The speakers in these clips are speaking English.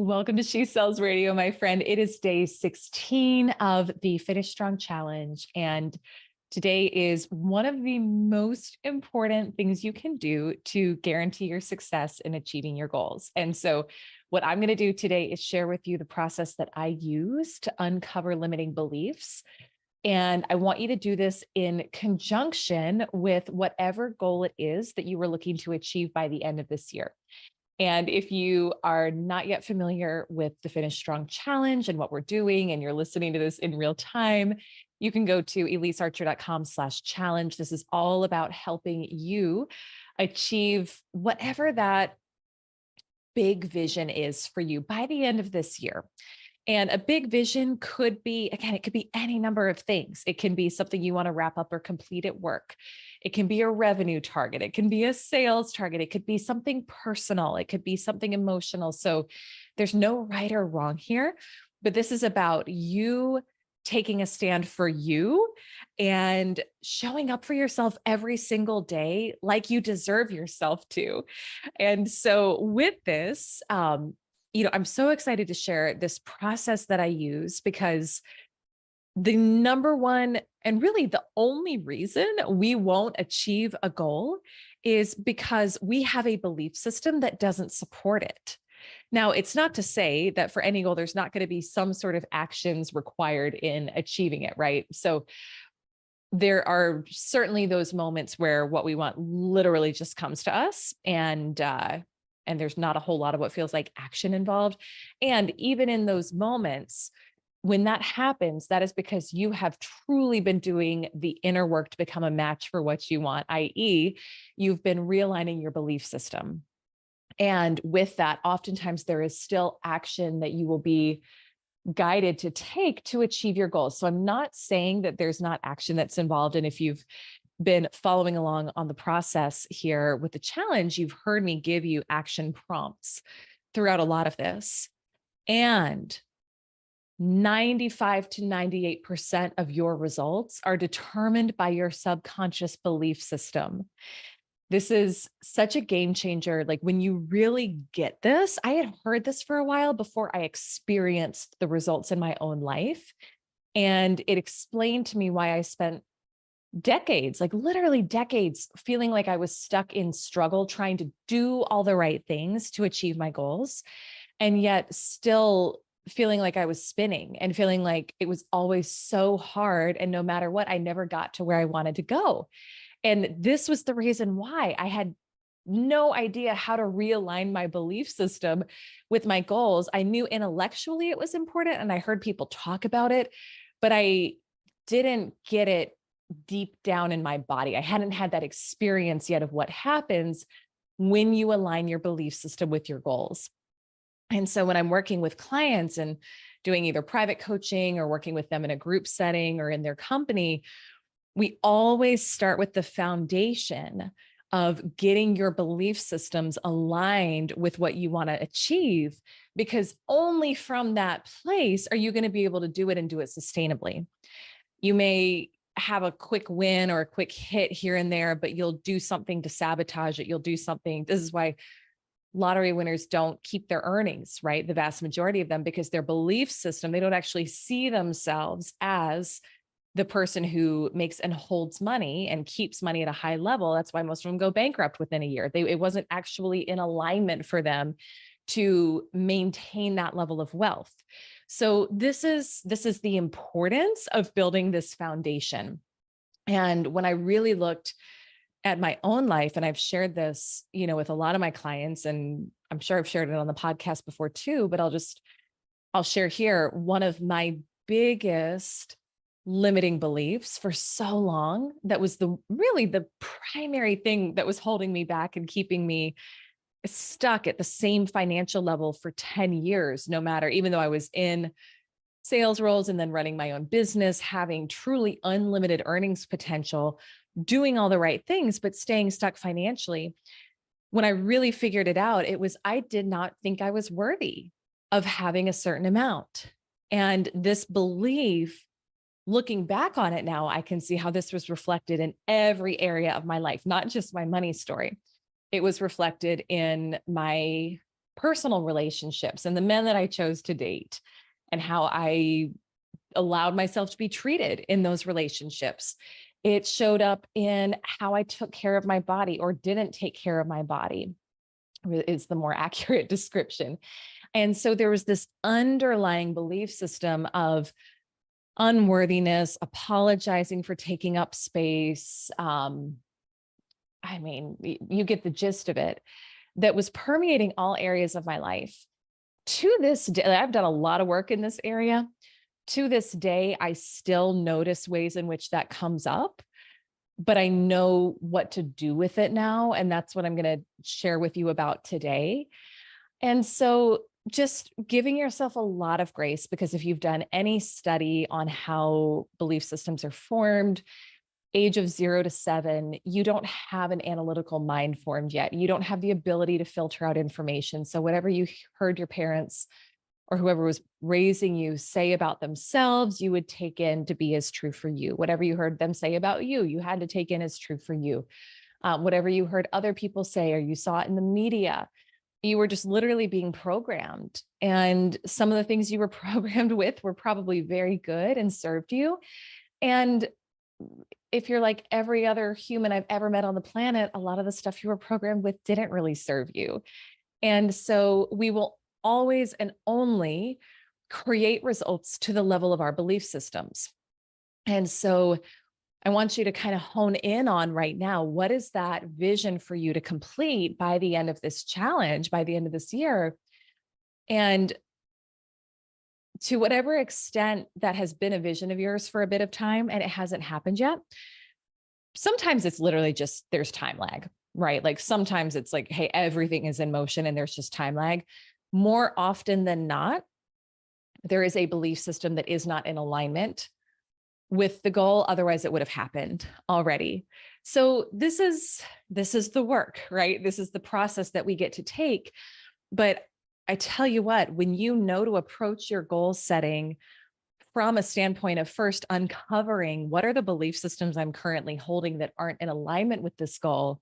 Welcome to She Sells Radio, my friend. It is day 16 of the Finish Strong Challenge. And today is one of the most important things you can do to guarantee your success in achieving your goals. And so what I'm going to do today is share with you the process that I use to uncover limiting beliefs. And I want you to do this in conjunction with whatever goal it is that you were looking to achieve by the end of this year. And if you are not yet familiar with the Finish Strong Challenge and what we're doing, and you're listening to this in real time, you can go to elisearcher.com/challenge. This is all about helping you achieve whatever that big vision is for you by the end of this year. And a big vision could be, again, it could be any number of things. It can be something you want to wrap up or complete at work. It can be a revenue target. It can be a sales target. It could be something personal. It could be something emotional. So there's no right or wrong here, but this is about you taking a stand for you and showing up for yourself every single day like you deserve yourself to. And so with this, I'm so excited to share this process that I use because the number one and really the only reason we won't achieve a goal is because we have a belief system that doesn't support it. Now, it's not to say that for any goal, there's not going to be some sort of actions required in achieving it, right? So there are certainly those moments where what we want literally just comes to us, and there's not a whole lot of what feels like action involved. And even in those moments, when that happens, that is because you have truly been doing the inner work to become a match for what you want, i.e., you've been realigning your belief system. And with that, oftentimes there is still action that you will be guided to take to achieve your goals. So I'm not saying that there's not action that's involved. And if you've been following along on the process here with the challenge, you've heard me give you action prompts throughout a lot of this. And 95 to 98% of your results are determined by your subconscious belief system. This is such a game changer. Like when you really get this, I had heard this for a while before I experienced the results in my own life. And it explained to me why I spent decades, like literally decades, feeling like I was stuck in struggle, trying to do all the right things to achieve my goals, and yet still feeling like I was spinning and feeling like it was always so hard. And no matter what, I never got to where I wanted to go. And this was the reason why I had no idea how to realign my belief system with my goals. I knew intellectually it was important, and I heard people talk about it, but I didn't get it deep down in my body. I hadn't had that experience yet of what happens when you align your belief system with your goals. And so when I'm working with clients and doing either private coaching or working with them in a group setting or in their company, we always start with the foundation of getting your belief systems aligned with what you want to achieve, because only from that place are you going to be able to do it and do it sustainably. You may have a quick win or a quick hit here and there, but you'll do something to sabotage it. You'll do something. This is why lottery winners don't keep their earnings, right? The vast majority of them, because their belief system, they don't actually see themselves as the person who makes and holds money and keeps money at a high level. That's why most of them go bankrupt within a year. It wasn't actually in alignment for them to maintain that level of wealth. So this is the importance of building this foundation. And when I really looked at my own life, and I've shared this, with a lot of my clients, and I'm sure I've shared it on the podcast before too, but I'll share here. One of my biggest limiting beliefs for so long, that was really the primary thing that was holding me back and keeping me stuck at the same financial level for 10 years, no matter, even though I was in sales roles and then running my own business, having truly unlimited earnings potential, doing all the right things, but staying stuck financially. When I really figured it out, it was, I did not think I was worthy of having a certain amount. And this belief, looking back on it now, I can see how this was reflected in every area of my life, not just my money story. It was reflected in my personal relationships and the men that I chose to date and how I allowed myself to be treated in those relationships. It showed up in how I took care of my body or didn't take care of my body, is the more accurate description. And so there was this underlying belief system of unworthiness, apologizing for taking up space. I mean, you get the gist of it, that was permeating all areas of my life. To this day, I've done a lot of work in this area. To this day, I still notice ways in which that comes up, but I know what to do with it now. And that's what I'm going to share with you about today. And so just giving yourself a lot of grace, because if you've done any study on how belief systems are formed, age of 0 to 7, you don't have an analytical mind formed yet. You don't have the ability to filter out information. So whatever you heard your parents or whoever was raising you say about themselves, you would take in to be as true for you. Whatever you heard them say about you, you had to take in as true for you. Whatever you heard other people say, or you saw it in the media, you were just literally being programmed. And some of the things you were programmed with were probably very good and served you. And if you're like every other human I've ever met on the planet, a lot of the stuff you were programmed with didn't really serve you. And so we will always and only create results to the level of our belief systems. And so I want you to kind of hone in on right now, what is that vision for you to complete by the end of this challenge, by the end of this year? And to whatever extent that has been a vision of yours for a bit of time and it hasn't happened yet, sometimes it's literally just there's time lag, right? Like sometimes it's like, hey, everything is in motion and there's just time lag. More often than not, there is a belief system that is not in alignment with the goal. Otherwise, it would have happened already. So this is the work, right? This is the process that we get to take. But I tell you what, when you know to approach your goal setting from a standpoint of first uncovering what are the belief systems I'm currently holding that aren't in alignment with this goal,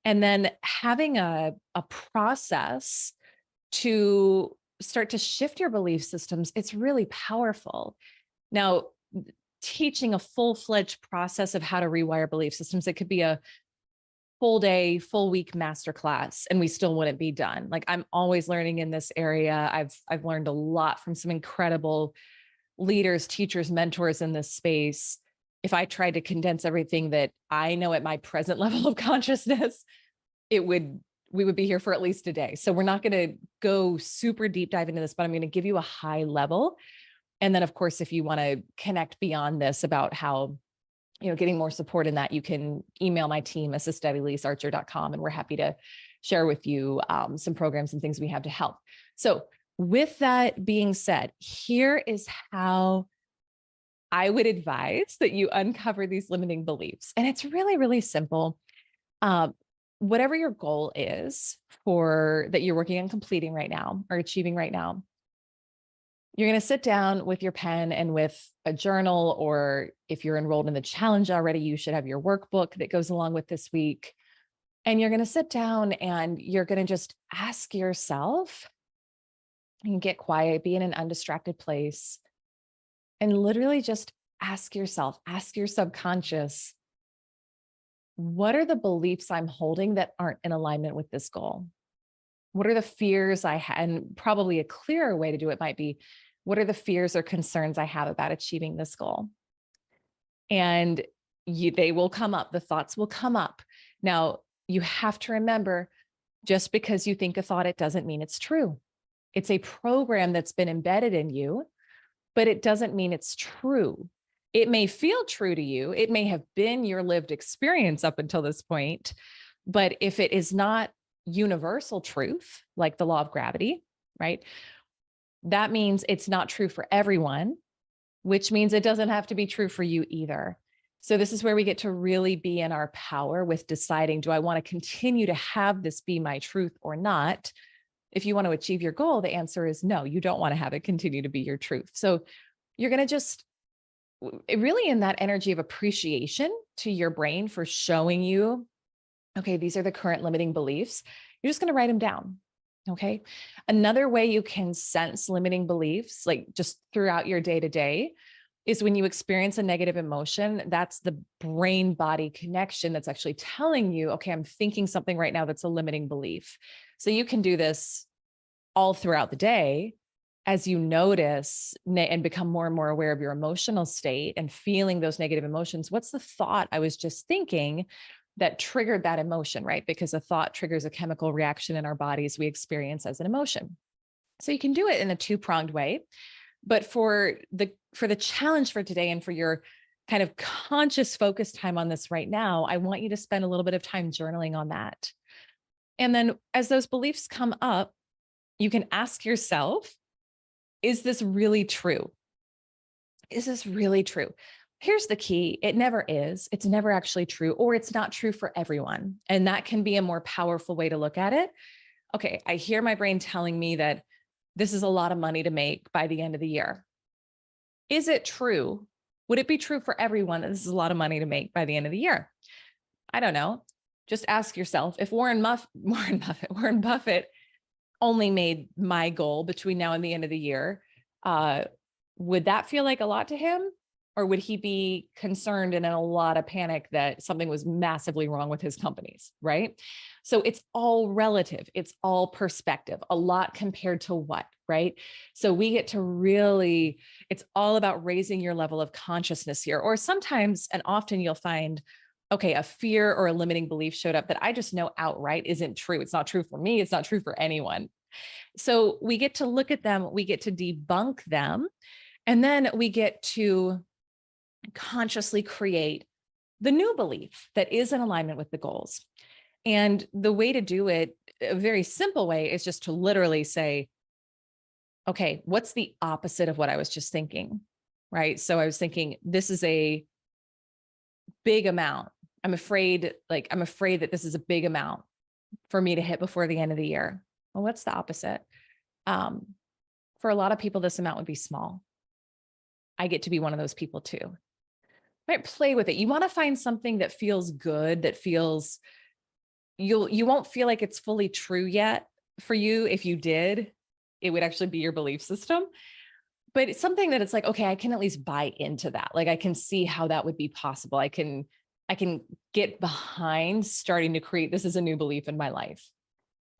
and then having a process to start to shift your belief systems, it's really powerful. Now, teaching a full-fledged process of how to rewire belief systems, it could be a full day, full week masterclass, and we still wouldn't be done. Like I'm always learning in this area. I've learned a lot from some incredible leaders, teachers, mentors in this space. If I tried to condense everything that I know at my present level of consciousness, we would be here for at least a day. So we're not going to go super deep dive into this, but I'm going to give you a high level. And then of course, if you want to connect beyond this about how, getting more support in that, you can email my team, assist@elisearcher.com, and we're happy to share with you some programs and things we have to help. So with that being said, here is how I would advise that you uncover these limiting beliefs. And it's really, really simple. Whatever your goal is for that you're working on completing right now or achieving right now, you're going to sit down with your pen and with a journal, or if you're enrolled in the challenge already, you should have your workbook that goes along with this week. And you're going to sit down and you're going to just ask yourself, and get quiet, be in an undistracted place, and literally just ask yourself, ask your subconscious, what are the beliefs I'm holding that aren't in alignment with this goal? What are the fears I have? And probably a clearer way to do it might be, what are the fears or concerns I have about achieving this goal? And they will come up. The thoughts will come up. Now, you have to remember, just because you think a thought, it doesn't mean it's true. It's a program that's been embedded in you, but it doesn't mean it's true. It may feel true to you. It may have been your lived experience up until this point, but if it is not universal truth, like the law of gravity, right? That means it's not true for everyone, which means it doesn't have to be true for you either. So this is where we get to really be in our power with deciding, do I want to continue to have this be my truth or not? If you want to achieve your goal, the answer is no, you don't want to have it continue to be your truth. So you're going to just really in that energy of appreciation to your brain for showing you, okay, these are the current limiting beliefs. You're just going to write them down. Okay. Another way you can sense limiting beliefs, like just throughout your day to day, is when you experience a negative emotion. That's the brain body connection that's actually telling you, okay, I'm thinking something right now that's a limiting belief. So you can do this all throughout the day as you notice and become more and more aware of your emotional state and feeling those negative emotions. What's the thought I was just thinking that triggered that emotion, right? Because a thought triggers a chemical reaction in our bodies we experience as an emotion. So you can do it in a two-pronged way. But for the challenge for today and for your kind of conscious focus time on this right now, I want you to spend a little bit of time journaling on that. And then as those beliefs come up, you can ask yourself, is this really true? Is this really true? Here's the key. It never is. It's never actually true, or it's not true for everyone. And that can be a more powerful way to look at it. Okay, I hear my brain telling me that this is a lot of money to make by the end of the year. Is it true? Would it be true for everyone that this is a lot of money to make by the end of the year? I don't know. Just ask yourself, if Warren Buffett only made my goal between now and the end of the year, would that feel like a lot to him? Or would he be concerned and in a lot of panic that something was massively wrong with his companies, right? So it's all relative. It's all perspective. A lot compared to what, right? So we get to really, it's all about raising your level of consciousness here. Or sometimes, and often you'll find, okay, a fear or a limiting belief showed up that I just know outright isn't true. It's not true for me. It's not true for anyone. So we get to look at them, we get to debunk them, and then we get to consciously create the new belief that is in alignment with the goals. And the way to do it, a very simple way, is just to literally say, okay, what's the opposite of what I was just thinking? Right. So I was thinking, this is a big amount. I'm afraid that this is a big amount for me to hit before the end of the year. Well, what's the opposite? For a lot of people, this amount would be small. I get to be one of those people too. Right? Play with it. You want to find something that feels good, that feels you won't feel like it's fully true yet for you. If you did, it would actually be your belief system. But it's something that it's like, okay, I can at least buy into that. Like I can see how that would be possible. I can get behind starting to create this as a new belief in my life.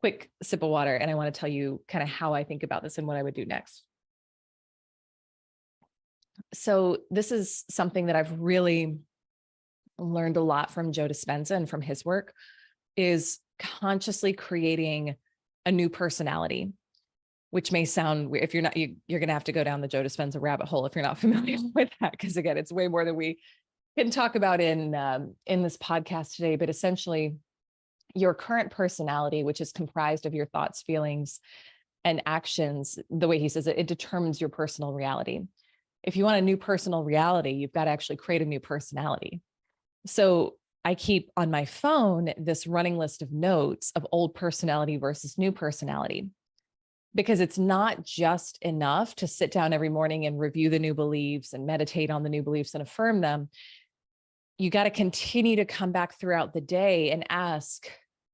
Quick sip of water. And I want to tell you kind of how I think about this and what I would do next. So this is something that I've really learned a lot from Joe Dispenza and from his work, is consciously creating a new personality, which may sound weird. If you're not, you're going to have to go down the Joe Dispenza rabbit hole if you're not familiar with that, because again, it's way more than we can talk about in this podcast today. But essentially, your current personality, which is comprised of your thoughts, feelings, and actions, the way he says it, it determines your personal reality. If you want a new personal reality, you've got to actually create a new personality. So I keep on my phone this running list of notes of old personality versus new personality, because it's not just enough to sit down every morning and review the new beliefs and meditate on the new beliefs and affirm them. You got to continue to come back throughout the day and ask,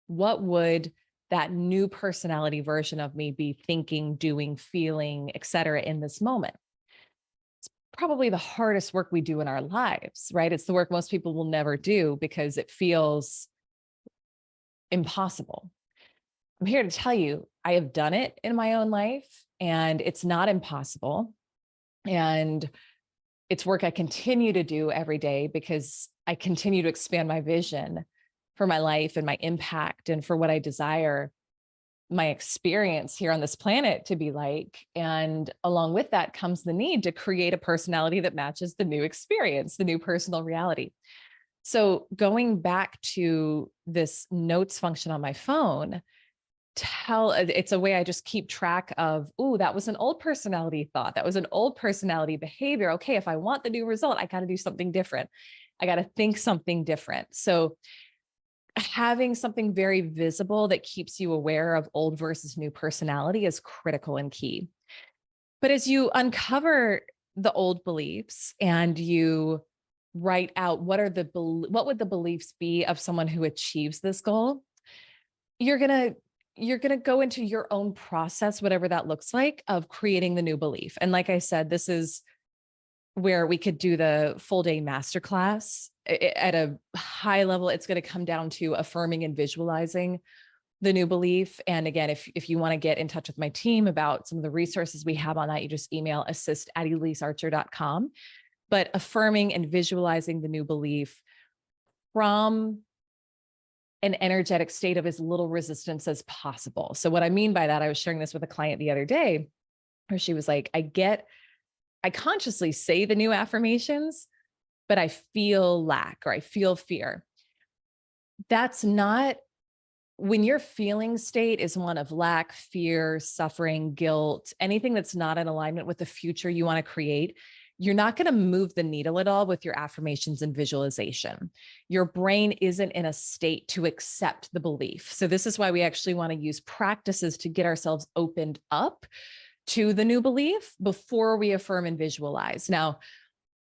what would that new personality version of me be thinking, doing, feeling, et cetera, in this moment? It's probably the hardest work we do in our lives, right? It's the work most people will never do because it feels impossible. I'm here to tell you, I have done it in my own life and it's not impossible. And it's work I continue to do every day because I continue to expand my vision for my life and my impact and for what I desire my experience here on this planet to be like. And along with that comes the need to create a personality that matches the new experience, the new personal reality. So going back to this notes function on my phone, it's a way I just keep track of, oh, that was an old personality thought. That was an old personality behavior. Okay, if I want the new result, I got to do something different. I got to think something different. So having something very visible that keeps you aware of old versus new personality is critical and key. But as you uncover the old beliefs and you write out what would the beliefs be of someone who achieves this goal, you're going to you're going to go into your own process, whatever that looks like, of creating the new belief. And like I said, this is where we could do the full day masterclass at a high level. It's going to come down to affirming and visualizing the new belief. And again, if you want to get in touch with my team about some of the resources we have on that, you just email assist@elisearcher.com. But affirming and visualizing the new belief from an energetic state of as little resistance as possible. So what I mean by that, I was sharing this with a client the other day, where she was like, I consciously say the new affirmations, but I feel lack or I feel fear. That's not, when your feeling state is one of lack, fear, suffering, guilt, anything that's not in alignment with the future you want to create, you're not going to move the needle at all with your affirmations and visualization. Your brain isn't in a state to accept the belief. So this is why we actually want to use practices to get ourselves opened up to the new belief before we affirm and visualize. Now,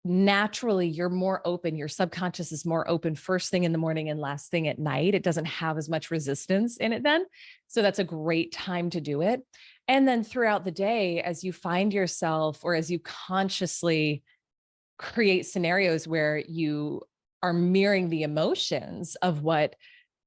naturally, you're more open. Your subconscious is more open first thing in the morning and last thing at night. It doesn't have as much resistance in it then. So that's a great time to do it. And then throughout the day, as you find yourself, or as you consciously create scenarios where you are mirroring the emotions of what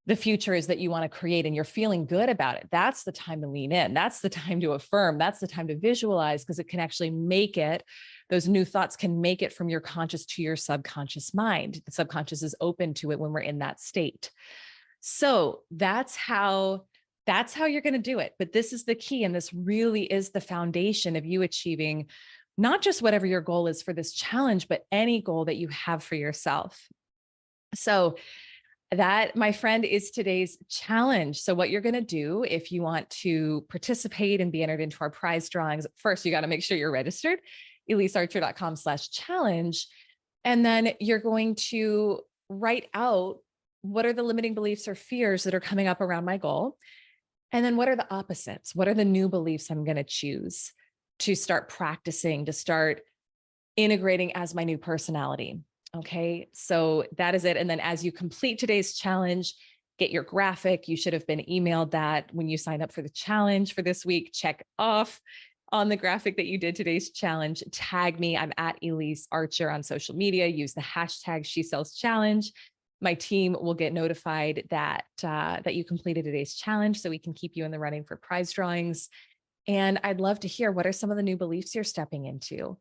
the future is that you want to create, and you're feeling good about it, that's the time to lean in. That's the time to affirm. That's the time to visualize, because it can actually make it, those new thoughts can make it from your conscious to your subconscious mind. The subconscious is open to it when we're in that state. So that's how you're going to do it. But this is the key. And this really is the foundation of you achieving not just whatever your goal is for this challenge, but any goal that you have for yourself. So that, my friend, is today's challenge. So what you're going to do if you want to participate and be entered into our prize drawings, first, you got to make sure you're registered, elisearcher.com/challenge. And then you're going to write out, what are the limiting beliefs or fears that are coming up around my goal? And then what are the opposites? What are the new beliefs I'm going to choose to start practicing, to start integrating as my new personality? Okay, so that is it. And then as you complete today's challenge, get your graphic. You should have been emailed that when you sign up for the challenge for this week. Check off on the graphic that you did today's challenge. Tag me. I'm at Elise Archer on social media. Use the hashtag #SheSellsChallenge. My team will get notified that you completed today's challenge, so we can keep you in the running for prize drawings. And I'd love to hear, what are some of the new beliefs you're stepping into?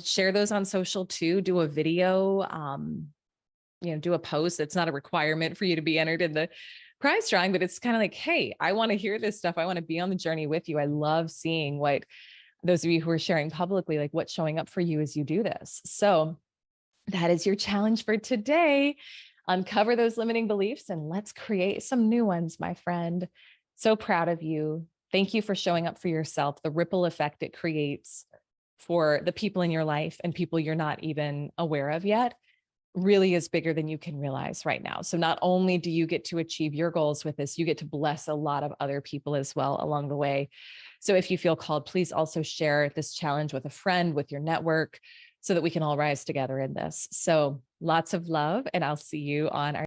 Share those on social too. Do a video, do a post. It's not a requirement for you to be entered in the prize drawing, but it's kind of like, hey, I want to hear this stuff. I want to be on the journey with you. I love seeing what those of you who are sharing publicly, like what's showing up for you as you do this. So that is your challenge for today. Uncover those limiting beliefs and let's create some new ones, my friend. So proud of you. Thank you for showing up for yourself. The ripple effect it creates for the people in your life and people you're not even aware of yet really is bigger than you can realize right now. So not only do you get to achieve your goals with this, you get to bless a lot of other people as well along the way. So if you feel called, please also share this challenge with a friend, with your network, so that we can all rise together in this. So lots of love, and I'll see you on our